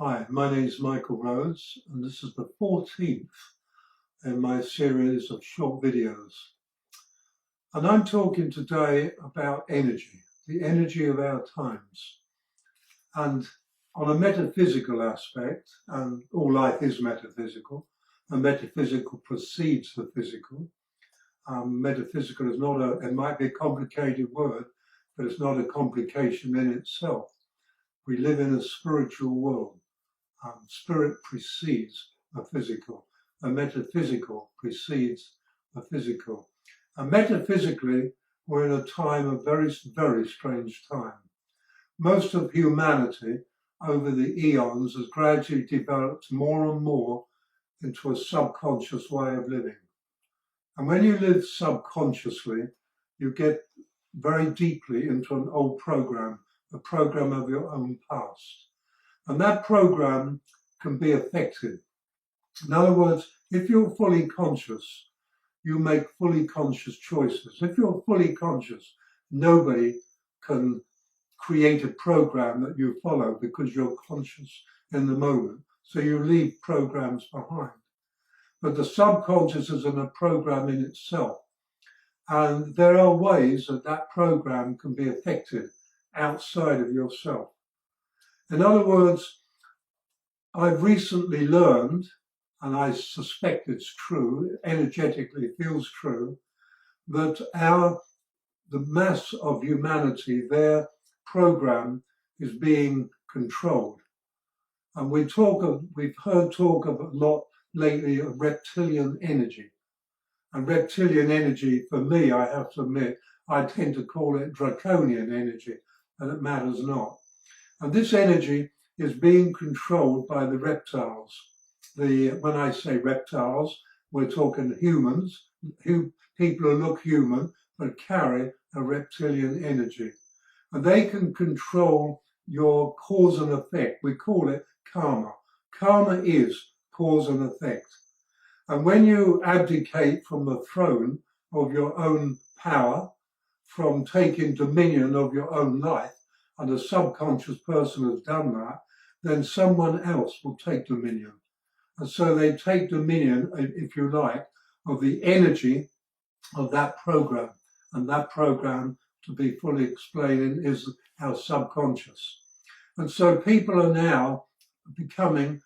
Hi, my name is Michael Rhodes, and this is the 14th in my series of short videos. And I'm talking today about energy, the energy of our times. And on a metaphysical aspect, and all life is metaphysical, and metaphysical precedes the physical. Metaphysical is not it might be a complicated word, but it's not a complication in itself. We live in a spiritual world. Spirit precedes the physical, and metaphysical precedes the physical. And metaphysically, we're in a time of very, very strange time. Most of humanity over the eons has gradually developed more and more into a subconscious way of living. And when you live subconsciously, you get very deeply into an old program, a program of your own past. And that program can be affected. In other words, if you're fully conscious, you make fully conscious choices. If you're fully conscious, nobody can create a program that you follow because you're conscious in the moment. So you leave programs behind. But the subconscious isn't a program in itself. And there are ways that that program can be affected outside of yourself. In other words, I've recently learned, and I suspect it's true, energetically feels true, that the mass of humanity, their program is being controlled. And we've heard talk of a lot lately of reptilian energy. And reptilian energy, for me, I have to admit, I tend to call it draconian energy, and it matters not. And this energy is being controlled by the reptiles. When I say reptiles, we're talking humans, people who look human but carry a reptilian energy. And they can control your cause and effect. We call it karma. Karma is cause and effect. And when you abdicate from the throne of your own power, from taking dominion of your own life, and a subconscious person has done that, then someone else will take dominion. And so they take dominion, if you like, of the energy of that program. And that program, to be fully explained, is our subconscious. And so people are now becoming,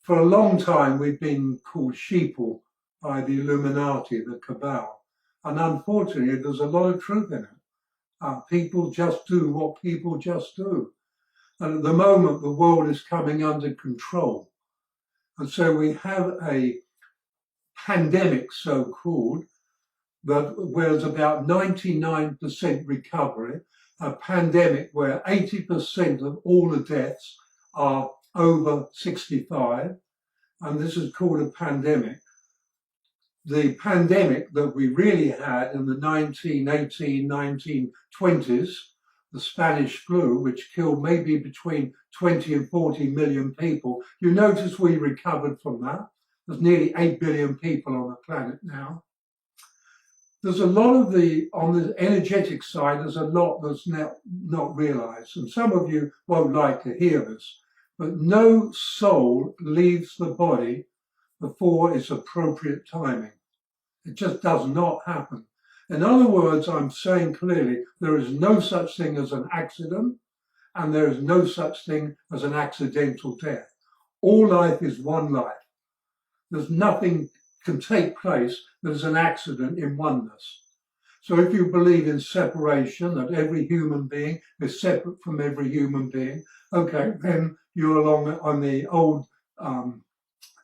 for a long time, we've been called sheeple by the Illuminati, the cabal. And unfortunately, there's a lot of truth in it. People just do what people just do. And at the moment, the world is coming under control. And so we have a pandemic, so-called, that where there's about 99% recovery, a pandemic where 80% of all the deaths are over 65, and this is called a pandemic. The pandemic that we really had in the 1918, 1920s, the Spanish flu, which killed maybe between 20 and 40 million people, you notice we recovered from that. There's nearly 8 billion people on the planet now. There's a lot on the energetic side, there's a lot that's not realized. And some of you won't like to hear this, but no soul leaves the body before its appropriate timing. It just does not happen. In other words, I'm saying clearly, there is no such thing as an accident, and there is no such thing as an accidental death. All life is one life. There's nothing can take place that is an accident in oneness. So if you believe in separation, that every human being is separate from every human being, okay, then you're along on the old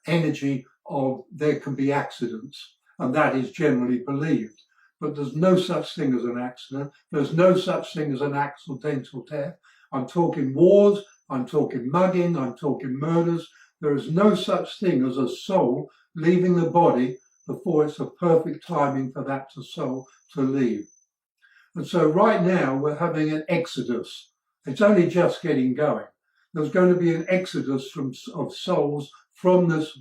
energy of there can be accidents, and that is generally believed. But there's no such thing as an accident. There's no such thing as an accidental death. I'm talking wars, I'm talking mugging, I'm talking murders. There is no such thing as a soul leaving the body before it's a perfect timing for that soul to leave. And so right now we're having an exodus. It's only just getting going. There's going to be an exodus of souls from this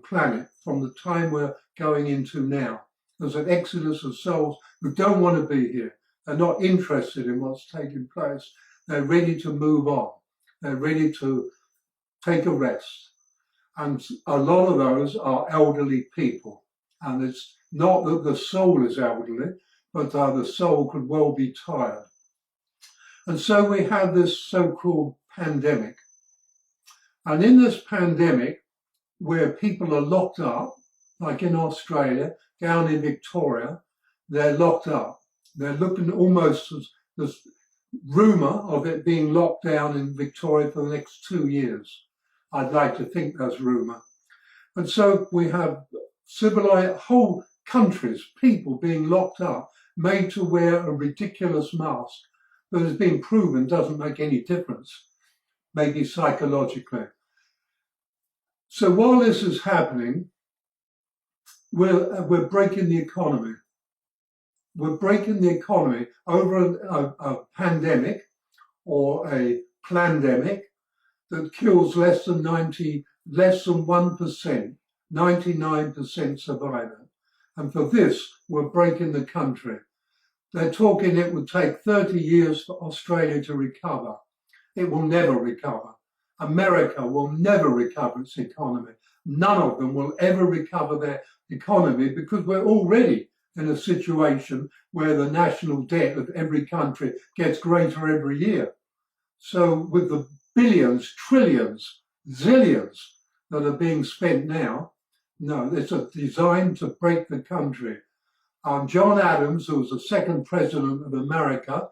planet, from the time we're going into now. There's an exodus of souls who don't want to be here. They're not interested in what's taking place. They're ready to move on. They're ready to take a rest. And a lot of those are elderly people. And it's not that the soul is elderly, but the soul could well be tired. And so we have this so-called pandemic. And in this pandemic, where people are locked up, like in Australia, down in Victoria, they're locked up. They're looking almost as there's rumour of it being locked down in Victoria for the next 2 years. I'd like to think there's rumour. And so we have civilized whole countries, people being locked up, made to wear a ridiculous mask that has been proven doesn't make any difference, maybe psychologically. So while this is happening, we're breaking the economy. We're breaking the economy over a pandemic or a plandemic that kills less than 1%, 99% survive it. And for this, we're breaking the country. They're talking it would take 30 years for Australia to recover. It will never recover. America will never recover its economy. None of them will ever recover their economy because we're already in a situation where the national debt of every country gets greater every year. So with the billions, trillions, zillions that are being spent now, no, it's designed to break the country. John Adams, who was the second president of America,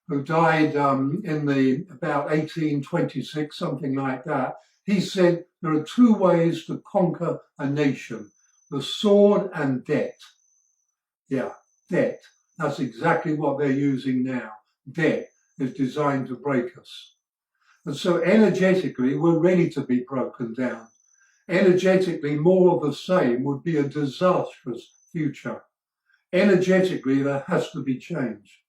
who died in about 1826, something like that, he said there are two ways to conquer a nation, the sword and debt. Yeah, debt. That's exactly what they're using now. Debt is designed to break us. And so energetically, we're ready to be broken down. Energetically, more of the same would be a disastrous future. Energetically, there has to be change.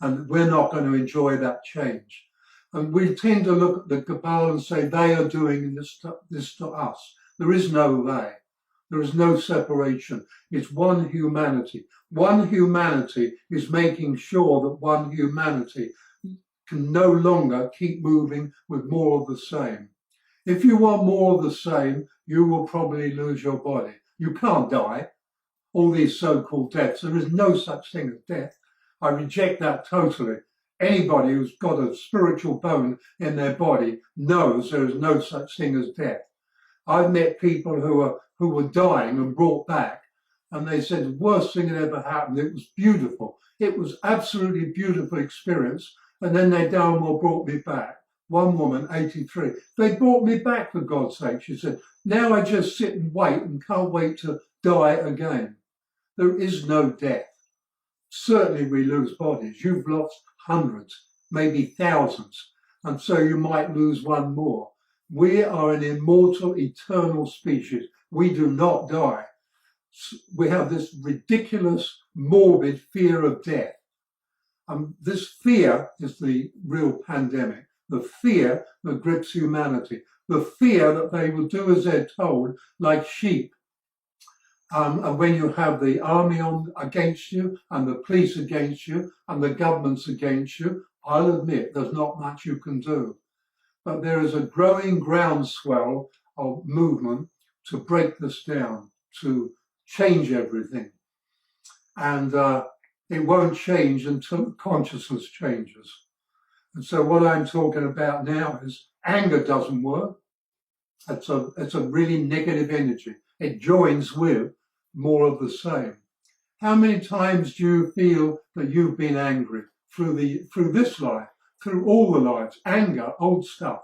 And we're not going to enjoy that change. And we tend to look at the cabal and say they are doing this to us. There is no they. There is no separation. It's one humanity. One humanity is making sure that one humanity can no longer keep moving with more of the same. If you want more of the same, you will probably lose your body. You can't die. All these so-called deaths, there is no such thing as death. I reject that totally. Anybody who's got a spiritual bone in their body knows there is no such thing as death. I've met people who were dying and brought back, and they said the worst thing that ever happened. It was beautiful. It was absolutely beautiful experience. And then they damn well brought me back. One woman, 83, they brought me back for God's sake. She said, now I just sit and wait and can't wait to die again. There is no death. Certainly we lose bodies. You've lost hundreds, maybe thousands. And so you might lose one more. We are an immortal, eternal species. We do not die. We have this ridiculous, morbid fear of death. This fear is the real pandemic. The fear that grips humanity. The fear that they will do as they're told, like sheep. And when you have the army against you, and the police against you, and the governments against you, I'll admit there's not much you can do. But there is a growing groundswell of movement to break this down, to change everything. And it won't change until consciousness changes. And so what I'm talking about now is anger doesn't work. It's a really negative energy. It joins with more of the same. How many times do you feel that you've been angry through this life, through all the lives? Anger, old stuff.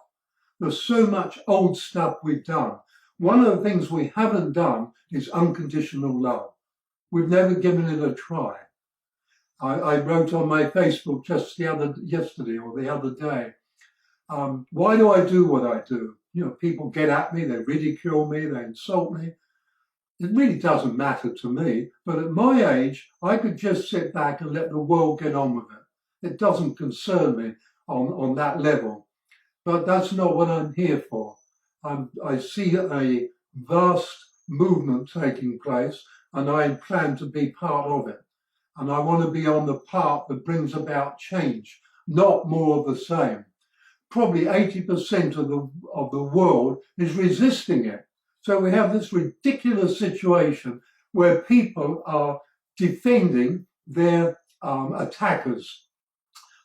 There's so much old stuff we've done. One of the things we haven't done is unconditional love. We've never given it a try. I wrote on my Facebook just yesterday or the other day, why do I do what I do? You know, people get at me, they ridicule me, they insult me. It really doesn't matter to me, but at my age, I could just sit back and let the world get on with it. It doesn't concern me on that level, but that's not what I'm here for. I see a vast movement taking place, and I plan to be part of it. And I want to be on the part that brings about change, not more of the same. probably 80% of the world is resisting it. So we have this ridiculous situation where people are defending their attackers.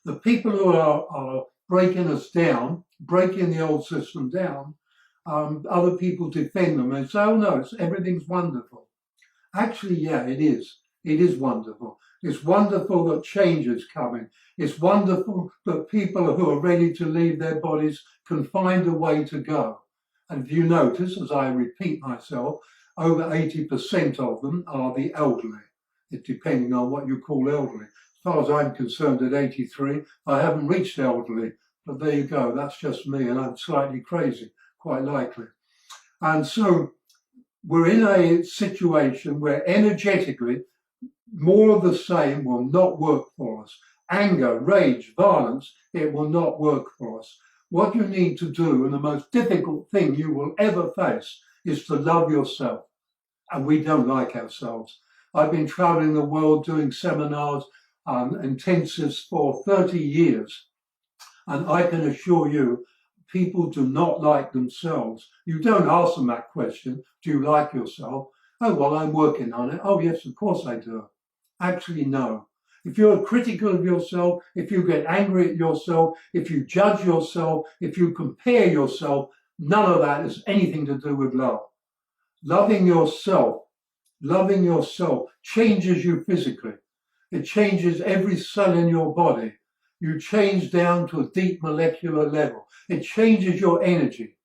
The people who are breaking us down, breaking the old system down, other people defend them and say, oh no, everything's wonderful. Actually, yeah, it is. It is wonderful. It's wonderful that change is coming. It's wonderful that people who are ready to leave their bodies can find a way to go. And if you notice, as I repeat myself, over 80% of them are the elderly. It's depending on what you call elderly. As far as I'm concerned, at 83, I haven't reached elderly. But there you go. That's just me, and I'm slightly crazy, quite likely. And so we're in a situation where energetically, more of the same will not work for us. Anger, rage, violence, it will not work for us. What you need to do, and the most difficult thing you will ever face, is to love yourself. And we don't like ourselves. I've been traveling the world doing seminars, intensives for 30 years. And I can assure you, people do not like themselves. You don't ask them that question, do you like yourself? Oh, well, I'm working on it. Oh, yes, of course I do. Actually, no. If you're critical of yourself, if you get angry at yourself, if you judge yourself, if you compare yourself, none of that has anything to do with love. Loving yourself changes you physically. It changes every cell in your body. You change down to a deep molecular level. It changes your energy.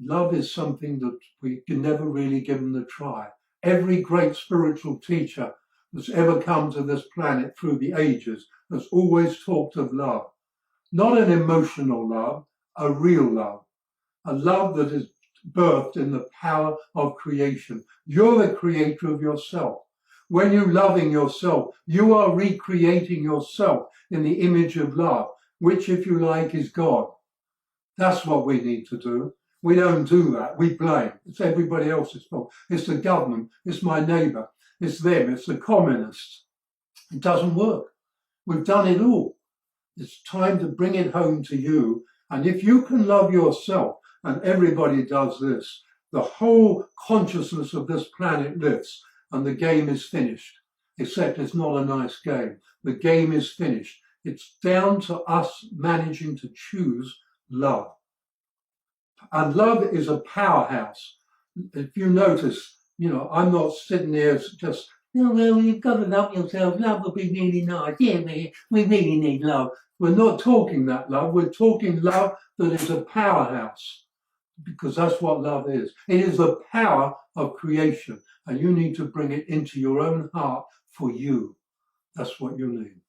Love is something that we can never really give them a try. Every great spiritual teacher that's ever come to this planet through the ages has always talked of love. Not an emotional love, a real love. A love that is birthed in the power of creation. You're the creator of yourself. When you're loving yourself, you are recreating yourself in the image of love, which, if you like, is God. That's what we need to do. We don't do that. We blame. It's everybody else's fault. It's the government. It's my neighbour. It's them. It's the communists. It doesn't work. We've done it all. It's time to bring it home to you. And if you can love yourself, and everybody does this, the whole consciousness of this planet lifts, and the game is finished. Except it's not a nice game. The game is finished. It's down to us managing to choose love. And love is a powerhouse. If you notice, I'm not sitting there just, well, you've got to love yourself. Love will be really nice. Yeah, we really need love. We're not talking that love. We're talking love that is a powerhouse, because that's what love is. It is the power of creation, and you need to bring it into your own heart for you. That's what you need.